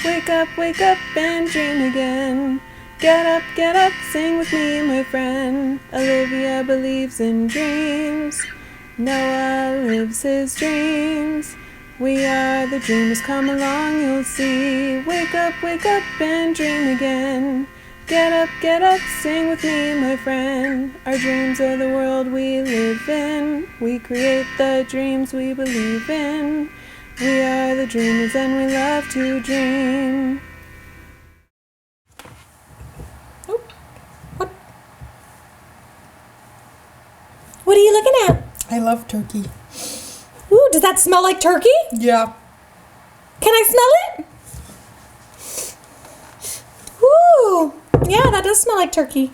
wake up and dream again. Get up, sing with me, my friend. Olivia believes in dreams. Noah lives his dreams. We are the dreamers, come along, you'll see. Wake up and dream again. Get up, sing with me, my friend. Our dreams are the world we live in. We create the dreams we believe in. We are the dreamers and we love to dream. What are you looking at? I love turkey. Ooh, does that smell like turkey? Yeah. Can I smell it? Ooh, yeah, that does smell like turkey.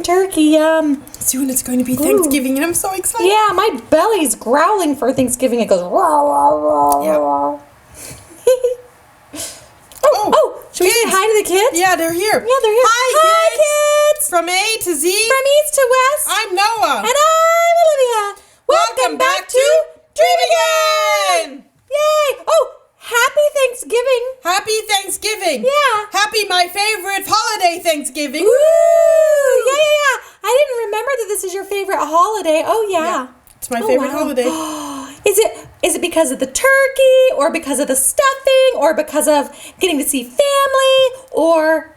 Turkey, yum. Soon it's going to be Thanksgiving and I'm so excited. Yeah, my belly's growling for Thanksgiving. It goes rah, rah, rah, Yep. rah. Oh, should we say hi to the kids? Yeah, they're here. Yeah, they're here. Hi, kids. From A to Z. From east to west. I'm Noah. And I'm Olivia. Welcome back to Dream Again. Yay. Oh, happy Thanksgiving. Happy Thanksgiving. Yeah. Happy my favorite holiday Thanksgiving. Woo! Yeah. I didn't remember that this is your favorite holiday. Oh, yeah. It's my favorite holiday. Is it because of the turkey or because of the stuffing or because of getting to see family or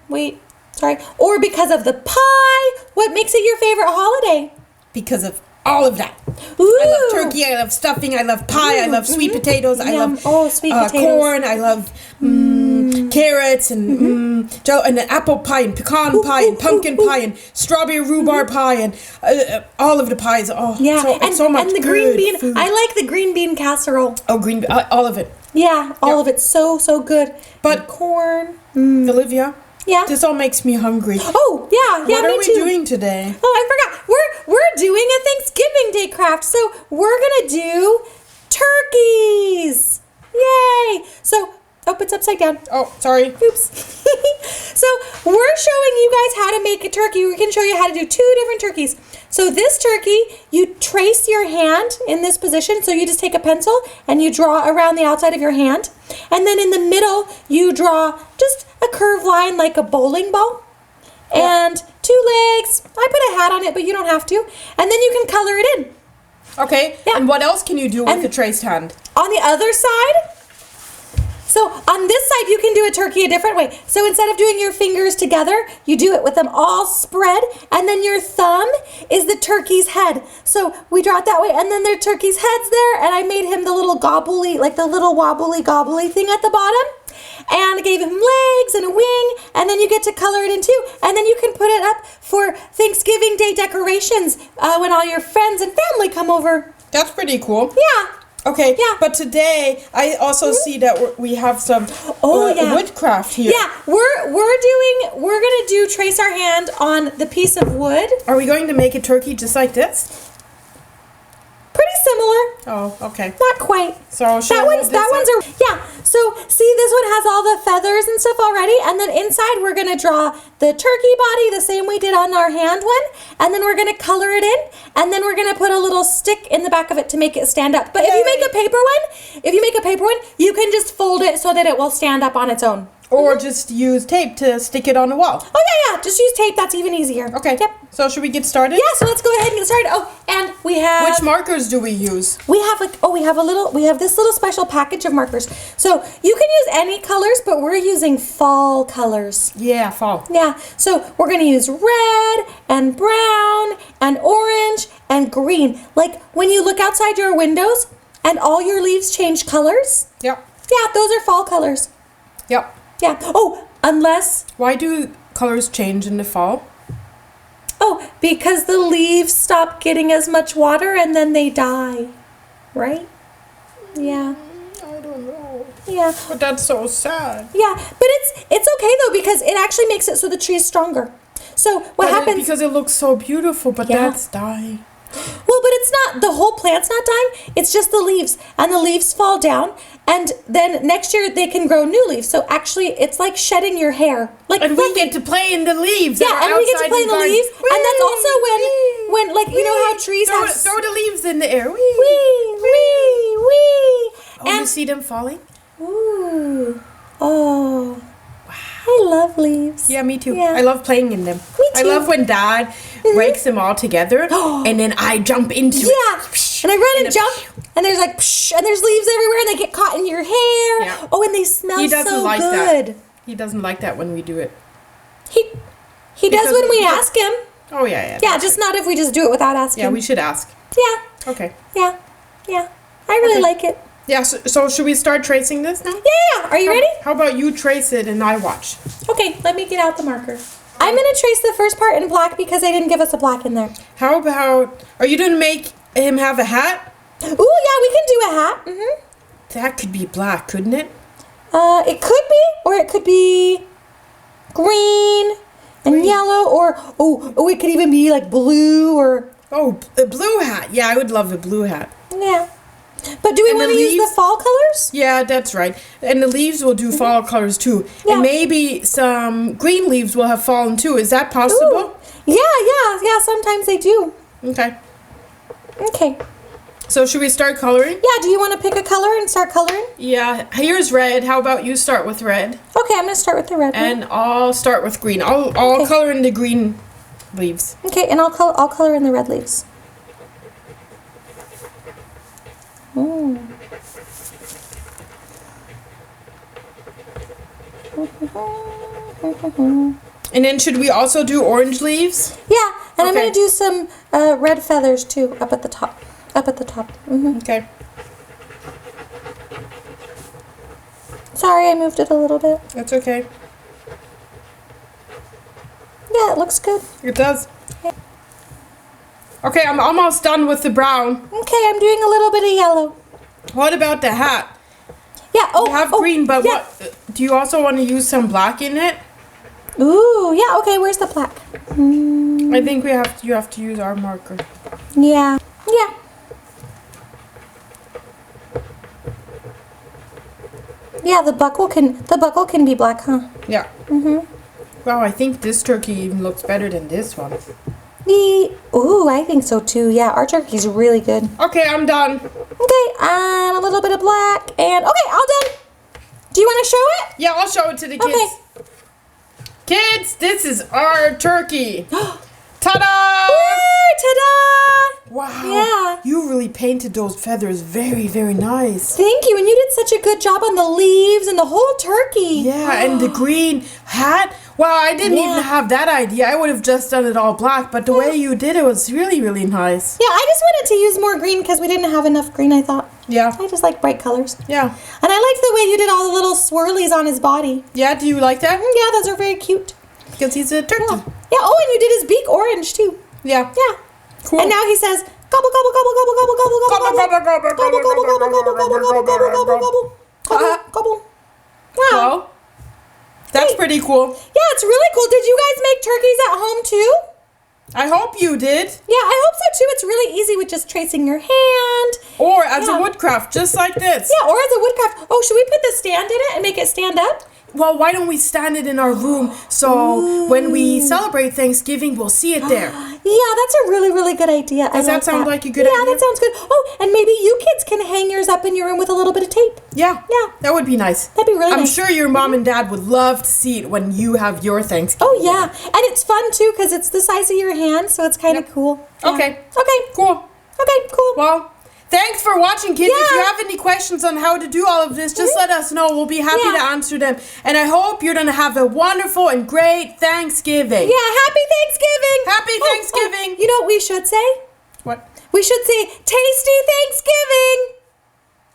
because of the pie? What makes it your favorite holiday? Because of all of that. Ooh. I love turkey, I love stuffing, I love pie, I love sweet potatoes, I love sweet potatoes. corn, I love carrots and and an apple pie and pecan pie and pumpkin pie and strawberry rhubarb pie and all of the pies. Oh, yeah, so much and the good green bean. food. I like the green bean casserole. Oh, all of it. Yeah, all of it. So good. But and corn. Olivia. Yeah. This all makes me hungry. Oh, yeah, What are me we too. doing today? Oh, I forgot. We're doing a Thanksgiving Day craft. So we're gonna do turkeys. Yay! So it's upside down. Oh, sorry. Oops. So we're showing you guys how to make a turkey. We can show you how to do 2 different turkeys. So this turkey, you trace your hand in this position. So you just take a pencil and you draw around the outside of your hand. And then in the middle, you draw just a curved line like a bowling ball. And 2 legs. I put a hat on it, but you don't have to. And then you can color it in. Okay. Yeah. And what else can you do with the traced hand? On the other side, so on this side, you can do a turkey a different way. So instead of doing your fingers together, you do it with them all spread, and then your thumb is the turkey's head. So we draw it that way, and then the turkey's head's there, and I made him the little gobbly, like the little wobbly gobbly thing at the bottom, and I gave him legs and a wing, and then you get to color it in too, and then you can put it up for Thanksgiving Day decorations when all your friends and family come over. That's pretty cool. Yeah. Okay, Yeah. but today I also see that we have some woodcraft here. Yeah, we're gonna do trace our hand on the piece of wood. Are we going to make a turkey just like this? Pretty similar. Oh, okay. Not quite. So that one's So see, this one has all the feathers and stuff already, and then inside we're gonna draw the turkey body the same we did on our hand one, and then we're gonna color it in, and then we're gonna put a little stick in the back of it to make it stand up. But if you make a paper one, you can just fold it so that it will stand up on its own. Or just use tape to stick it on the wall. Oh yeah, just use tape. That's even easier. Okay. Yep. So should we get started? Yeah, so let's go ahead and get started. Oh, and we have... Which markers do we use? We have this little special package of markers. So you can use any colors, but we're using fall colors. Yeah, fall. Yeah, so we're going to use red and brown and orange and green. Like when you look outside your windows and all your leaves change colors. Yep. Yeah, those are fall colors. Yep. Yeah. Oh, unless... Why do colors change in the fall? Oh, because the leaves stop getting as much water and then they die, right? Yeah. I don't know. Yeah. But that's so sad. Yeah, but it's okay though because it actually makes it so the tree is stronger. So what happens? Because it looks so beautiful, but Yeah. that's dying. Well, but it's not, the whole plant's not dying, it's just the leaves, and the leaves fall down, and then next year they can grow new leaves. So actually, it's like shedding your hair. Like And we get to play in the leaves. Yeah, and we get to play in the leaves, and that's also when like, you know how trees throw, have... throw the leaves in the air. Wee, Wee, wee, wee. Oh, you see them falling? Ooh. leaves. Yeah, me too. Yeah. I love playing in them. Me I too. love when Dad rakes them all together, and then I jump into it. Yeah, and I run and jump, and there's like, and there's leaves everywhere, and they get caught in your hair. Yeah. Oh, and they smell He doesn't so like good. that. He doesn't like that when we do it. He does when we ask him. Oh, yeah. Yeah, just not if we just do it without asking. Yeah, we should ask. Yeah, Okay. yeah. I really Okay. like it. Yeah, so should we start tracing this now? Yeah. Are you ready? How about you trace it and I watch? Okay, let me get out the marker. I'm gonna trace the first part in black because they didn't give us a black in there. How about, are you going to make him have a hat? Ooh, yeah, we can do a hat. Mm-hmm. That could be black, couldn't it? It could be, or it could be green and yellow, or it could even be like blue, or Oh, a blue hat. Yeah, I would love a blue hat. yeah. But do we And the want to use leaves? the fall colors? Yeah, that's right. And the leaves will do fall colors too. Yeah. And maybe some green leaves will have fallen too. Is that possible? Ooh. Yeah. Sometimes they do. Okay. Okay. So should we start coloring? Yeah. Do you want to pick a color and start coloring? Yeah, here's red. How about you start with red? Okay, I'm gonna start with the red one. And I'll start with green. I'll Okay. color in the green leaves. Okay, and I'll color in the red leaves. Ooh. And then should we also do orange leaves? Yeah, and I'm Okay. gonna do some red feathers too up at the top. Mm-hmm. Okay. Sorry, I moved it a little bit. That's okay. Yeah, it looks good. It does. Okay, I'm almost done with the brown. Okay, I'm doing a little bit of yellow. What about the hat? Yeah. You have green, but yeah. what? Do you also want to use some black in it? Ooh, yeah. Okay, where's the black? I think you have to use our marker. Yeah. Yeah. Yeah, the buckle can be black, huh? Yeah. Mhm. Wow, I think this turkey even looks better than this one. Ooh, I think so too. Yeah, our turkey's really good. Okay, I'm done. Okay, and a little bit of black, and okay, all done. Do you want to show it? Yeah, I'll show it to the kids. Okay. Kids, this is our turkey. Ta-da! Woo, ta-da! Wow. Yeah. You really painted those feathers very, very nice. Thank you, and you did such a good job on the leaves and the whole turkey. Yeah, and the green hat. Wow, I didn't Yeah. even have that idea. I would have just done it all black, but the way you did it was really, really nice. Yeah, I just wanted to use more green because we didn't have enough green, I thought. Yeah. I just like bright colors. Yeah. And I like the way you did all the little swirlies on his body. Yeah, do you like that? Yeah, those are very cute. Because he's a turkey. Yeah. Yeah, oh, and you did his beak orange too. Yeah. Yeah. Cool. And now he says, gobble, gobble, gobble, gobble, gobble, gobble, gobble, gobble, gobble, gobble, gobble, gobble, gobble, gobble, gobble, gobble, gobble, gobble, gobble. Wow. Well, that's pretty cool. Yeah, it's really cool. Did you guys make turkeys at home too? I hope you did. Yeah, I hope so too. It's really easy with just tracing your hand. Or as Yeah. a woodcraft, just like this. Yeah, or as a woodcraft. Oh, should we put the stand in it and make it stand up? Well, why don't we stand it in our room so when we celebrate Thanksgiving, we'll see it there. Yeah, that's a really, really good idea. Does that sound like a good Yeah, idea? that sounds good. Oh, and maybe you kids can hang yours up in your room with a little bit of tape. Yeah. Yeah. That would be nice. That'd be really I'm nice. sure your mom and dad would love to see it when you have your Thanksgiving. Oh, yeah. And it's fun, too, because it's the size of your hand, so it's kind of cool. Yeah. Okay. Okay. Cool. Okay, cool. Well, thanks for watching, kids. If you Yeah. have any questions on how to do all of this, just let us know. We'll be happy Yeah. to answer them. And I hope you're going to have a wonderful and great Thanksgiving. Yeah, happy Thanksgiving. Happy Thanksgiving. You know what we should say? What? We should say, Tasty Thanksgiving.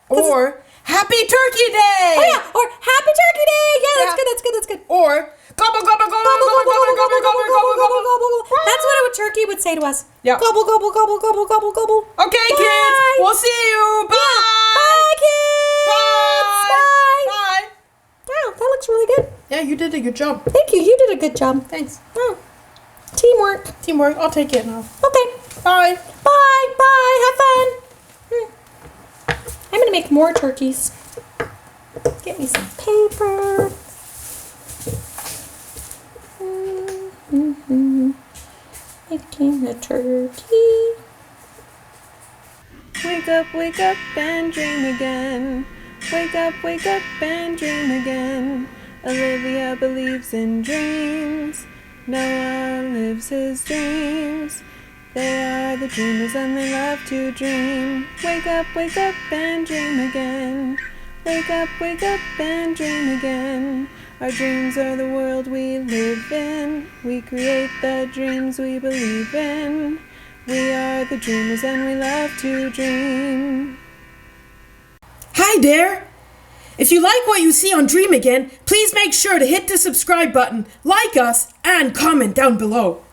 Or Happy Turkey Day. Oh, yeah. Or Happy Turkey Day. Yeah, that's Yeah. good, that's good, that's good. Or gobble, gobble, gobble, gobble, gobble, gobble, gobble, gobble, gobble. That's what a turkey would say to us. Yeah. Gobble, gobble, gobble, gobble, gobble, gobble. Okay, Bye. kids. We'll see you. Bye. Yeah. Bye, kids. Bye. Bye. Bye. Wow, that looks really good. Yeah, you did a good job. Thank you. You did a good job. Thanks. Oh. Teamwork. Teamwork. I'll take it now. Okay. Bye. Bye. Bye. Have fun. I'm going to make more turkeys. Get me some paper. Making a turkey. Wake up and dream again. Wake up and dream again. Olivia believes in dreams. Noah lives his dreams. They are the dreamers and they love to dream. Wake up and dream again. Wake up and dream again. Our dreams are the world we live in. We create the dreams we believe in. We are the dreamers and we love to dream. Hi there! If you like what you see on Dream Again, please make sure to hit the subscribe button, like us, and comment down below.